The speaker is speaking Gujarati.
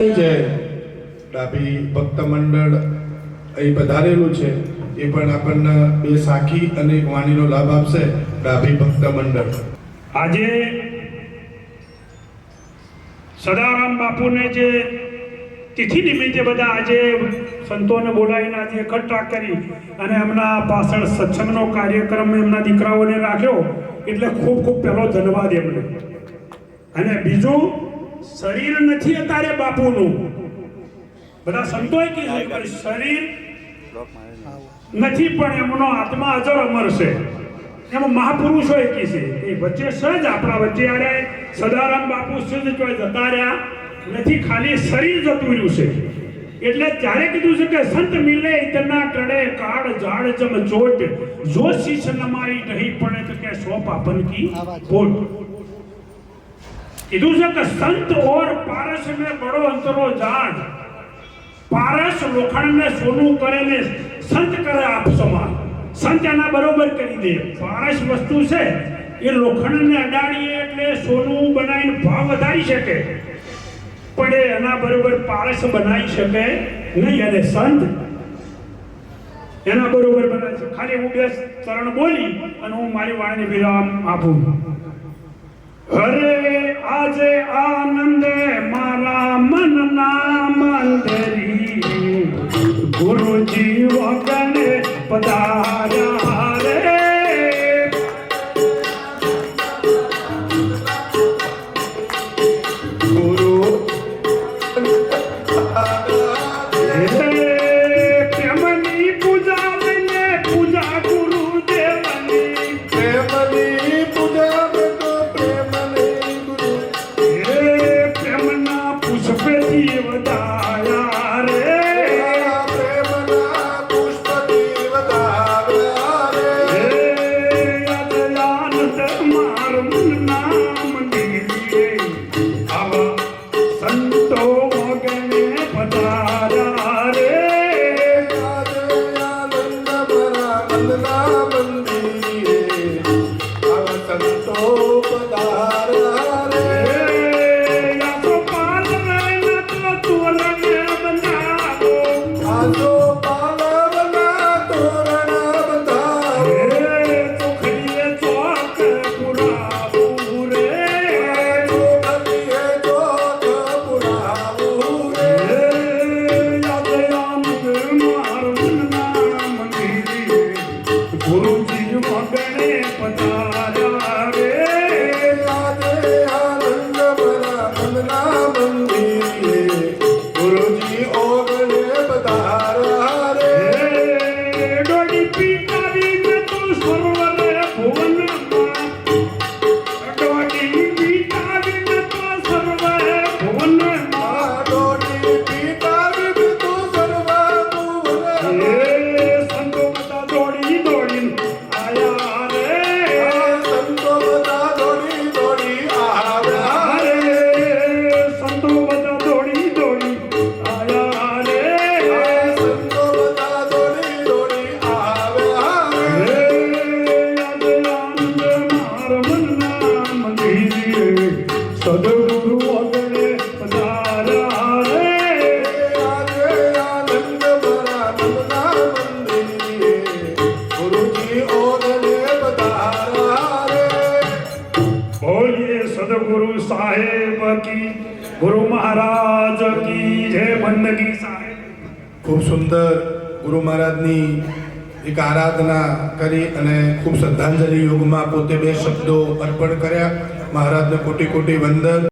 ડાભી ભક્ત મંડળ અહીં પધારેલું છે એ પણ આપણને બે સાખી અને એક વાણીનો લાભ આપશે. ડાભી ભક્ત મંડળ આજે સદારામ બાપુને જે તિથિ નિમિત્તે બધા આજે સંતોને બોલાવીને આજે એકઠા કરી અને એમના પાછળ સત્સંગનો કાર્યક્રમ એમના દીકરાઓને રાખ્યો એટલે ખૂબ ખૂબ પહેલો ધન્યવાદ એમને. અને બીજું, શરીર નથી અત્યારે બાપુનું, બધા સંતોએ કીધું કે શરીર નથી પણ એમનો આત્મા અજર અમર છે. એમાં મહાપુરુષોએ કીધે એ વચ્ચે સહજ આપણા વચ્ચે આવ્યા. સદારામ બાપુ સહજ ચોય જતા રહ્યા નથી, ખાલી શરીર જતું રહ્યું છે. એટલે ત્યારે કીધું છે કે સંત મિલે ઇતના ટળે કાળ ઝાડ જમ ચોટ, જો શીશ નમાઈ નહીં પડે તો કે સો પાપન કી પોટ. કીધું છે કે સંત ઓર પારસ में बड़ो अंतरो जान, પારસ લોખંડ ને સોનું કરે ને સંત કરે આપ સમાન. સંત એના બરોબર કરી દે. પારસ વસ્તુ છે એ લોખંડ ને અડાડીએ એટલે સોનું બનાવીને ભાવ વધારી શકે, પણ એના બરોબર પારસ બનાવી શકે નહીં. અને સંત એના બરોબર બનાવે છે. ખાલી હું બે ચરણ બોલી અને હું મારી વાણીને વિરામ આપું. હરે આજે આનંદ મારા મનના મંદરી, ગુરુજી વગને પધાર્યા રે. ગુરુ પ્રેમની પૂજા લઈને પૂજા ગુરુદેવની, પ્રેમની પૂજા પુષ્પથી વધાયા રે. પ્રેમના પુષ્પથી વધાવ્યા રે. આનંદ માર મનના મંદિરે, આવા સંતો વગને પધાર્યા રે. આનંદ મારા મનના મંદિરે, આવા સંતો પધાર્યા રે. આજો પાલવના તોરણ બંધાવો, ચોખડીએ ચોક પુરાવું રે. ચોખડીએ ચોક પુરાવું રે. આનંદ માર મનના મંદિરે, ગુરુજી વગને પધાર્યા રે. આજે આનંદ મારા મનના મંદિરે, ગુરુજી ઓગણે પધાર્યા રે. ડોડી પીટાવી ને તું સરોવરે ભુવનમાં, ડોડી પીટાવી ને તું સરોવરે ભુવનમાં, ડોડી પીટાવી તું સર્વા ભુવને. સંતો બધા દોડી દોડીને આયા રે. સંતો બધા દોડી દોડી આવ્યા રે. સંતો બધા દોડી દોડી આયા રે. સંતો બધા દોડી દોડી આવ્યા રે. આનંદ માર મનના મંદિરે, સદગુરુ વગને પધાર્યા રે. આજે આનંદ મારા મનના મંદિરે, ગુરુજી ઓગણે પધાર્યા રે. બોલીએ સદગુરુ સાહેબ કી, ગુરુ મહારાજ કી જય. બંદગી સાહેબ ખૂબ સુંદર ગુરુ મહારાજની એક આરાધના કરી અને ખૂબ શ્રદ્ધાંજલિ યોગમાં પોતે બે શબ્દો અર્પણ કર્યા. મહારાજને કોટી કોટી વંદન.